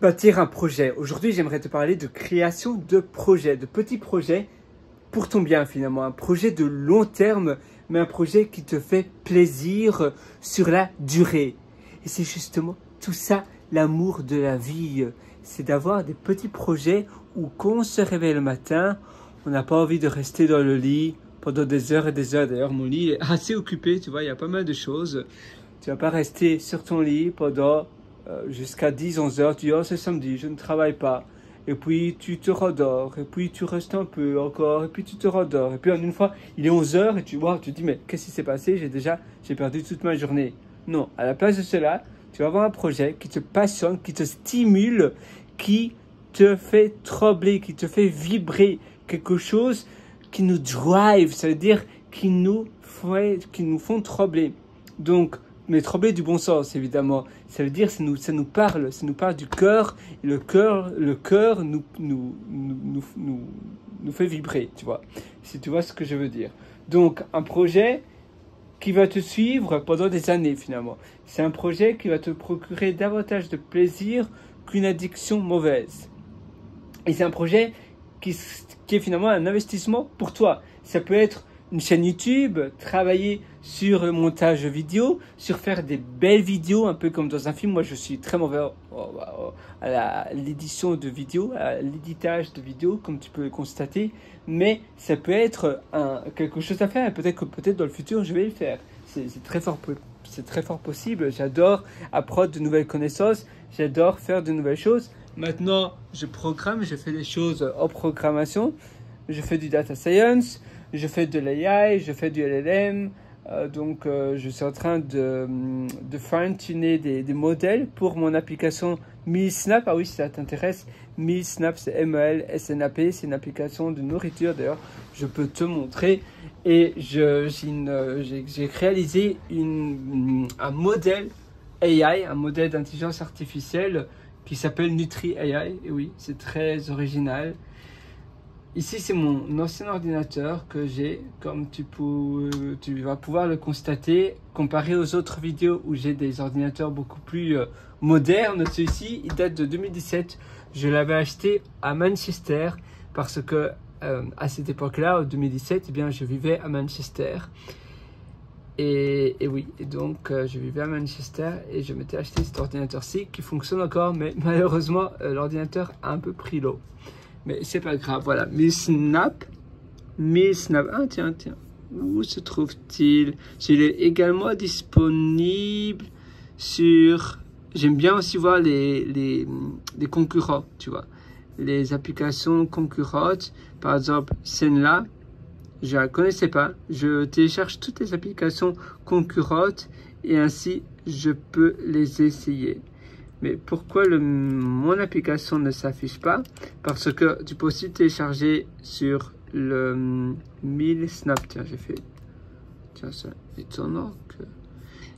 bâtir un projet. Aujourd'hui, j'aimerais te parler de création de projets, de petits projets pour ton bien finalement. Un projet de long terme, mais un projet qui te fait plaisir sur la durée. Et c'est justement tout ça, l'amour de la vie. C'est d'avoir des petits projets où quand on se réveille le matin, on n'a pas envie de rester dans le lit pendant des heures et des heures. D'ailleurs, mon lit est assez occupé, tu vois, il y a pas mal de choses. Tu vas pas rester sur ton lit pendant jusqu'à 10-11 heures. Tu dis, oh, c'est samedi, je ne travaille pas. Et puis, tu te rendors. Et puis, tu restes un peu encore. Et puis, tu te rendors. Et puis, en une fois, il est 11 heures et tu vois, tu te dis, mais qu'est-ce qui s'est passé? J'ai perdu toute ma journée. Non, à la place de cela, tu vas avoir un projet qui te passionne, qui te stimule, qui te fait trembler, qui te fait vibrer. Quelque chose qui nous drive, ça veut dire qui nous font trembler. Donc, mais trembler du bon sens, évidemment. Ça veut dire ça nous parle du cœur. Et le cœur nous fait vibrer, tu vois. Si tu vois ce que je veux dire. Donc, un projet qui va te suivre pendant des années, finalement. C'est un projet qui va te procurer davantage de plaisir qu'une addiction mauvaise. Et c'est un projet qui est finalement un investissement pour toi. Ça peut être une chaîne YouTube, travailler sur le montage vidéo, sur faire des belles vidéos, un peu comme dans un film. Moi, je suis très mauvais à l'édition de vidéos, à l'éditage de vidéos, comme tu peux le constater. Mais ça peut être quelque chose à faire. Peut-être dans le futur, je vais le faire. C'est très fort possible. J'adore apprendre de nouvelles connaissances. J'adore faire de nouvelles choses. Maintenant, je programme, je fais des choses en programmation. Je fais du data science. Je fais de l'AI, je fais du LLM, donc je suis en train de fine-tuner des modèles pour mon application Mealsnap. Ah oui, si ça t'intéresse, Mealsnap, c'est M-E-L-S-N-A-P, c'est une application de nourriture, d'ailleurs, je peux te montrer. Et j'ai réalisé un modèle AI, un modèle d'intelligence artificielle qui s'appelle Nutri AI, et oui, c'est très original. Ici, c'est mon ancien ordinateur que j'ai, comme tu vas pouvoir le constater, comparé aux autres vidéos où j'ai des ordinateurs beaucoup plus modernes. Celui-ci, il date de 2017. Je l'avais acheté à Manchester parce que à cette époque-là, en 2017, eh bien, je vivais à Manchester. Et oui, et donc je vivais à Manchester et je m'étais acheté cet ordinateur-ci qui fonctionne encore, mais malheureusement, l'ordinateur a un peu pris l'eau. Mais c'est pas grave, voilà. Mealsnap. Ah, tiens. Où se trouve-t-il? Il est également disponible sur... J'aime bien aussi voir les concurrents, tu vois. Les applications concurrentes. Par exemple, celle-là, je la connaissais pas. Je télécharge toutes les applications concurrentes et ainsi, je peux les essayer. Mais pourquoi mon application ne s'affiche pas? Parce que tu peux aussi télécharger sur le Mealsnap. Tiens, c'est étonnant que...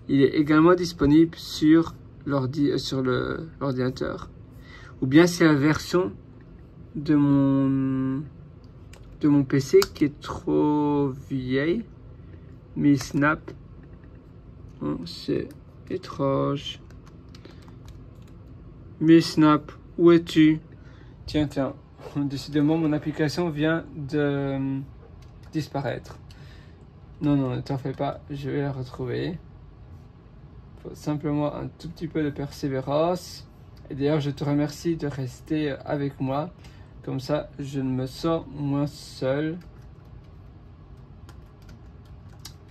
Il est également disponible sur l'ordinateur. Ou bien c'est la version de mon PC qui est trop vieille. Mealsnap. Oh, c'est étrange. Mealsnap, où es-tu? Tiens, décidément mon application vient de disparaître. Non, ne t'en fais pas, je vais la retrouver. Il faut simplement un tout petit peu de persévérance. Et d'ailleurs, je te remercie de rester avec moi. Comme ça, je ne me sens moins seul.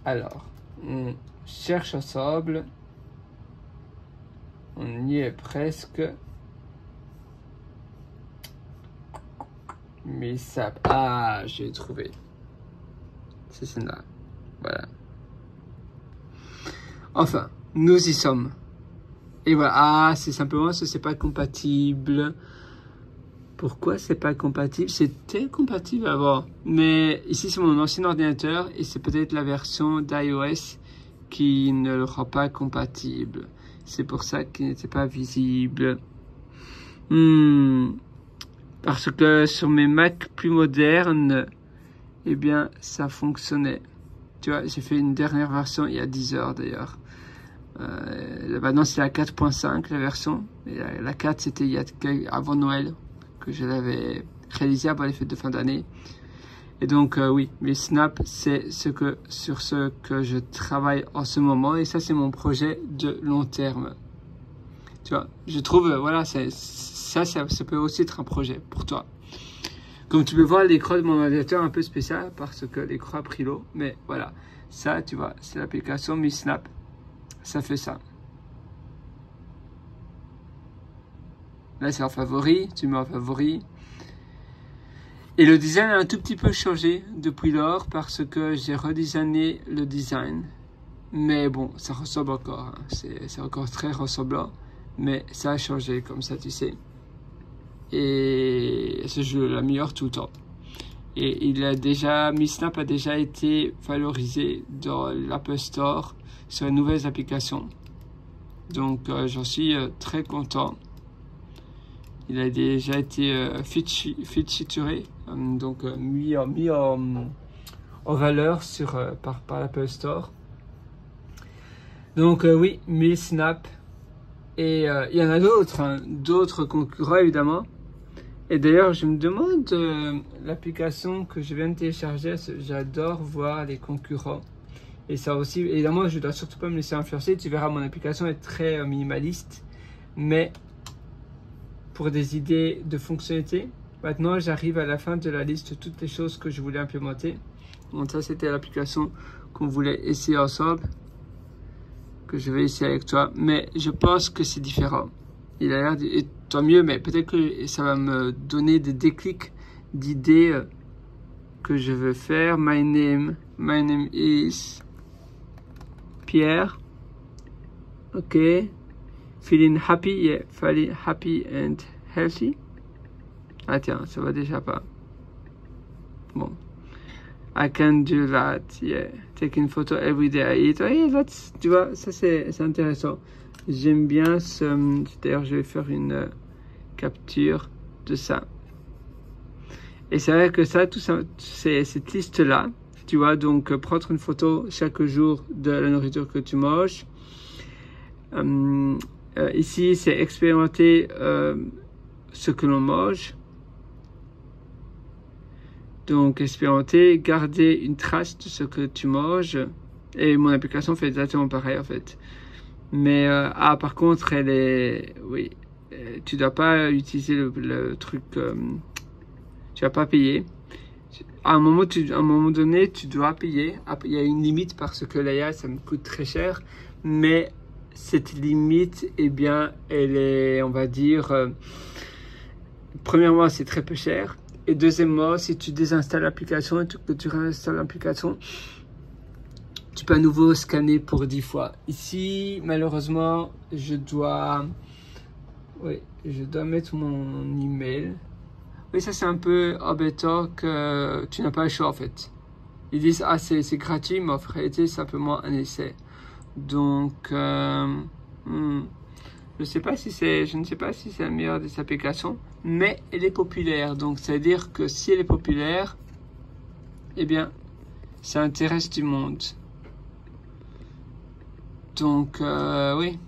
Alors, on cherche ensemble. On y est presque. Mais ça... Ah, j'ai trouvé. C'est celle-là. Voilà. Enfin, nous y sommes. Et voilà. Ah, c'est simplement que c'est pas compatible. Pourquoi c'est pas compatible? C'était compatible avant. Mais ici, c'est mon ancien ordinateur et c'est peut-être la version d'iOS qui ne le rend pas compatible. C'est pour ça qu'il n'était pas visible. Parce que sur mes Mac plus modernes, eh bien, ça fonctionnait. Tu vois, j'ai fait une dernière version il y a 10 heures d'ailleurs. Maintenant c'est la 4.5 la version. Et la 4 c'était avant Noël que je l'avais réalisé avant les fêtes de fin d'année. Et donc oui, mes snaps c'est sur ce que je travaille en ce moment et ça c'est mon projet de long terme. Tu vois, je trouve voilà, ça peut aussi être un projet pour toi. Comme tu peux voir, l'écran de mon ordinateur est un peu spécial parce que l'écran a pris l'eau. Mais voilà, ça, tu vois, c'est l'application Mi Snap. Ça fait ça. Là, c'est en favori. Tu mets en favori. Et le design a un tout petit peu changé depuis lors parce que j'ai redesigné le design. Mais bon, ça ressemble encore. Hein. C'est encore très ressemblant. Mais ça a changé comme ça, tu sais. Et ce jeu l'améliore tout le temps. Et Mi Snap a déjà été valorisé dans l'Apple Store sur les nouvelles applications. Donc j'en suis très content. Il a déjà été featuré, donc mis en valeur par l'Apple Store. Donc oui, Mi Snap. Et il y en a d'autres, hein, d'autres concurrents évidemment. Et d'ailleurs, je me demande l'application que je viens de télécharger, j'adore voir les concurrents. Et ça aussi, évidemment, je ne dois surtout pas me laisser influencer. Tu verras, mon application est très minimaliste. Mais pour des idées de fonctionnalité, maintenant, j'arrive à la fin de la liste de toutes les choses que je voulais implémenter. Donc ça, c'était l'application qu'on voulait essayer ensemble, que je vais essayer avec toi. Mais je pense que c'est différent. Il a l'air de... Tant mieux, mais peut-être que ça va me donner des déclics d'idées que je veux faire. My name is Pierre. Ok. Feeling happy, yeah. Feeling happy and healthy. Ah tiens, ça va déjà pas. Bon. I can do that, yeah. Taking photo every day I eat. Oh, yeah, tu vois, ça c'est intéressant. J'aime bien ce... D'ailleurs, je vais faire une capture de ça. Et c'est vrai que ça, tout ça, c'est cette liste-là. Tu vois, donc prendre une photo chaque jour de la nourriture que tu manges. Ici, c'est expérimenter ce que l'on mange. Donc, expérimenter, garder une trace de ce que tu manges. Et mon application fait exactement pareil, en fait. Mais, par contre, elle est... Oui, tu dois pas utiliser le truc... tu vas pas payer. À un moment donné, tu dois payer. Il y a une limite parce que l'IA, ça me coûte très cher. Mais cette limite, eh bien, elle est, on va dire... premièrement, c'est très peu cher. Et deuxièmement, si tu désinstalles l'application et que tu réinstalles l'application, tu peux à nouveau scanner pour 10 fois. Ici, malheureusement, je dois mettre mon email. Oui, ça c'est un peu embêtant que tu n'as pas le choix en fait. Ils disent, ah c'est gratuit, mais en réalité c'est simplement un essai. Donc, je ne sais pas si c'est la meilleure des applications, mais elle est populaire. Donc, ça veut dire que si elle est populaire, eh bien, ça intéresse du monde. Donc, oui,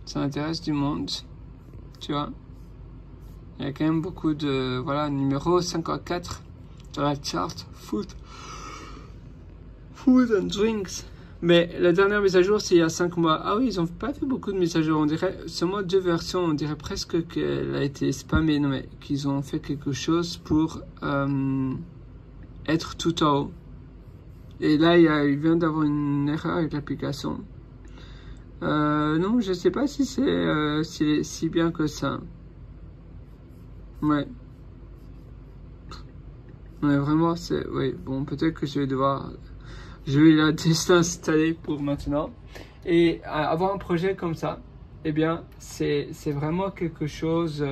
ça intéresse du monde, tu vois. Il y a quand même beaucoup de... Voilà, numéro 54 dans la chart Food and Drinks. Mais la dernière mise à jour, c'est il y a 5 mois. Ah oui, ils n'ont pas fait beaucoup de mises à jour. On dirait seulement 2 versions. On dirait presque qu'elle a été spammée. Non, mais qu'ils ont fait quelque chose pour être tout en haut. Et là, il vient d'avoir une erreur avec l'application. Non, je sais pas si c'est si bien que ça. Ouais. Ouais, vraiment, c'est... Oui, bon, peut-être que je vais devoir... Je vais la désinstaller pour maintenant. Et avoir un projet comme ça, eh bien, c'est vraiment quelque chose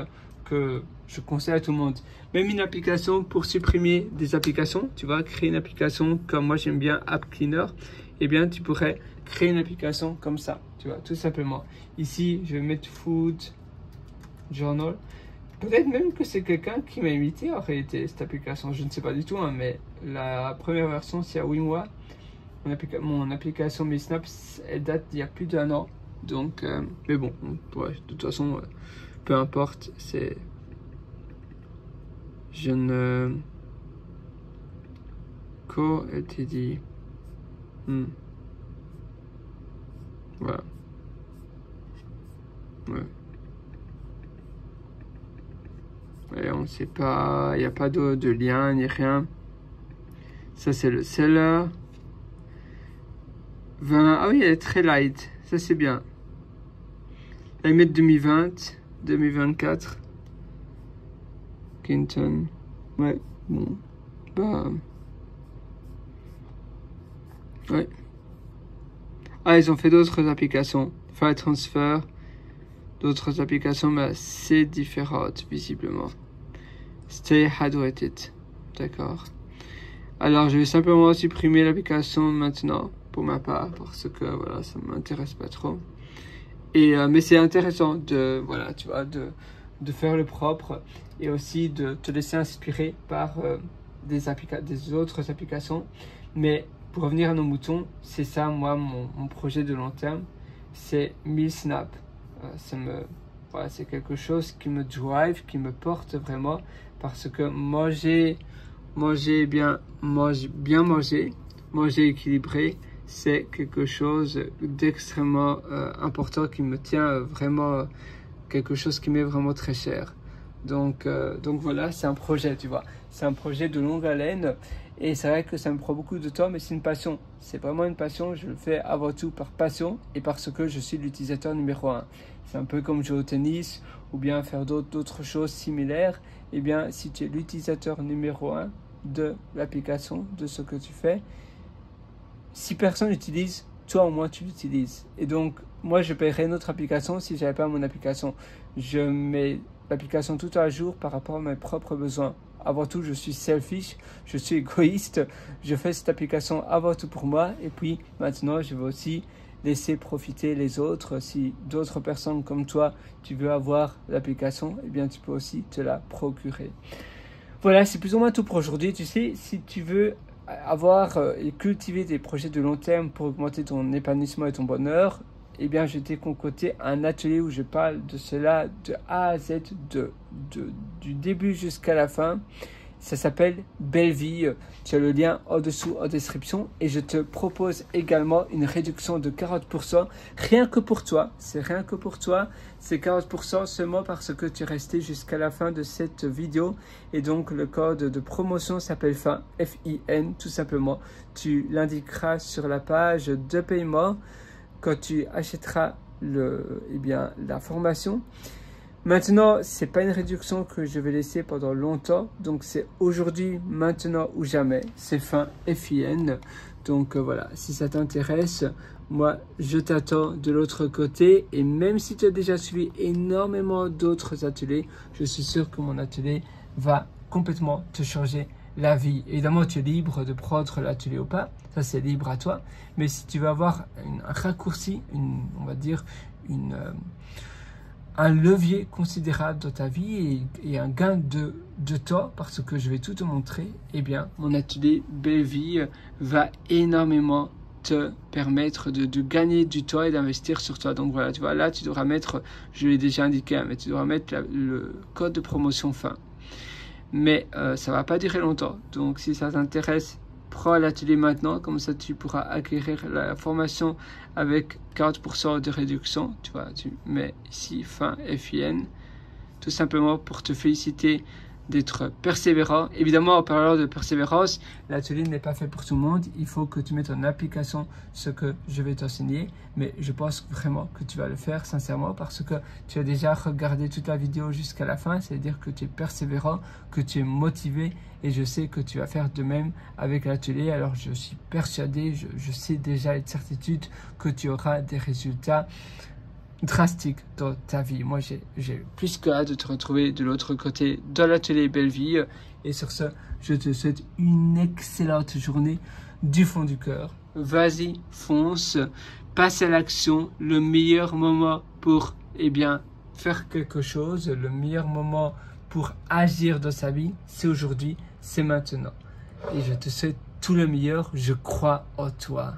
que je conseille à tout le monde. Même une application pour supprimer des applications, tu vois, créer une application comme moi j'aime bien App Cleaner, eh bien, tu pourrais créer une application comme ça, tu vois, tout simplement. Ici, je vais mettre Food Journal. Peut-être même que c'est quelqu'un qui m'a imité en réalité cette application, je ne sais pas du tout, hein, mais la première version c'est à Winwa. Mon application Mi Snap, elle date d'il y a plus d'1 an. Donc, mais bon, ouais, de toute façon, peu importe, c'est... Je ne... Quoi a-t-il dit? Voilà. Ouais. Et on sait pas, il n'y a pas de lien ni rien. Ça c'est le seller. 20, ah oui, elle est très light. Ça c'est bien. Elle met 2020, 2024. Quinton. Ouais, bon. Bah. Ouais. Ah, ils ont fait d'autres applications. File Transfer. D'autres applications, mais c'est différent, visiblement. Stay hydrated. D'accord. Alors, je vais simplement supprimer l'application maintenant, pour ma part, parce que, voilà, ça ne m'intéresse pas trop. Et, mais c'est intéressant de, voilà, tu vois, de faire le propre et aussi de te laisser inspirer par des autres applications. Mais pour revenir à nos moutons, c'est ça, moi, mon projet de long terme, c'est 1000 snaps. Voilà, c'est quelque chose qui me drive, qui me porte vraiment, parce que manger bien manger équilibré, c'est quelque chose d'extrêmement important qui me tient vraiment, quelque chose qui m'est vraiment très cher. Donc voilà, c'est un projet, tu vois, c'est un projet de longue haleine. Et c'est vrai que ça me prend beaucoup de temps, mais c'est une passion. C'est vraiment une passion. Je le fais avant tout par passion et parce que je suis l'utilisateur numéro 1. C'est un peu comme jouer au tennis ou bien faire d'autres choses similaires. Eh bien, si tu es l'utilisateur numéro 1 de l'application, de ce que tu fais, si personne l'utilise, toi au moins tu l'utilises. Et donc, moi je paierais notre application si je n'avais pas mon application. Je mets l'application tout à jour par rapport à mes propres besoins. Avant tout, je suis selfish, je suis égoïste, je fais cette application avant tout pour moi et puis maintenant, je veux aussi laisser profiter les autres. Si d'autres personnes comme toi, tu veux avoir l'application, eh bien, tu peux aussi te la procurer. Voilà, c'est plus ou moins tout pour aujourd'hui. Tu sais, si tu veux avoir et cultiver des projets de long terme pour augmenter ton épanouissement et ton bonheur, eh bien, je t'ai concocté un atelier où je parle de cela de A à Z, du début jusqu'à la fin. Ça s'appelle Belle Vie. Tu as le lien en dessous en description. Et je te propose également une réduction de 40%. Rien que pour toi. C'est rien que pour toi. C'est 40% seulement parce que tu es resté jusqu'à la fin de cette vidéo. Et donc, le code de promotion s'appelle FIN. F-I-N, tout simplement. Tu l'indiqueras sur la page de paiement quand tu achèteras la formation. Maintenant, c'est pas une réduction que je vais laisser pendant longtemps. Donc, c'est aujourd'hui, maintenant ou jamais. C'est fin FIN. Donc, voilà, si ça t'intéresse, moi, je t'attends de l'autre côté. Et même si tu as déjà suivi énormément d'autres ateliers, je suis sûr que mon atelier va complètement te changer la vie. Évidemment, tu es libre de prendre l'atelier ou pas. Ça, c'est libre à toi. Mais si tu veux avoir un raccourci, on va dire, un levier considérable dans ta vie et un gain de temps, parce que je vais tout te montrer, eh bien, mon atelier Belle Vie va énormément te permettre de gagner du temps et d'investir sur toi. Donc voilà, tu vois, là, tu devras mettre, je l'ai déjà indiqué, mais tu devras mettre le code de promotion FIN. Mais ça va pas durer longtemps. Donc si ça t'intéresse, prends l'atelier maintenant, comme ça tu pourras acquérir la formation avec 40% de réduction. Tu vois, tu mets ici FIN, FIN, tout simplement pour te féliciter d'être persévérant. Évidemment, en parlant de persévérance, l'atelier n'est pas fait pour tout le monde. Il faut que tu mettes en application ce que je vais t'enseigner. Mais je pense vraiment que tu vas le faire sincèrement parce que tu as déjà regardé toute la vidéo jusqu'à la fin. C'est-à-dire que tu es persévérant, que tu es motivé et je sais que tu vas faire de même avec l'atelier. Alors, je suis persuadé, je sais déjà avec certitude que tu auras des résultats drastique dans ta vie. Moi, j'ai plus que hâte de te retrouver de l'autre côté dans l'atelier Belle Vie. Et sur ce, je te souhaite une excellente journée du fond du cœur. Vas-y, fonce, passe à l'action. Le meilleur moment pour, faire quelque chose, le meilleur moment pour agir dans sa vie, c'est aujourd'hui, c'est maintenant. Et je te souhaite tout le meilleur. Je crois en toi.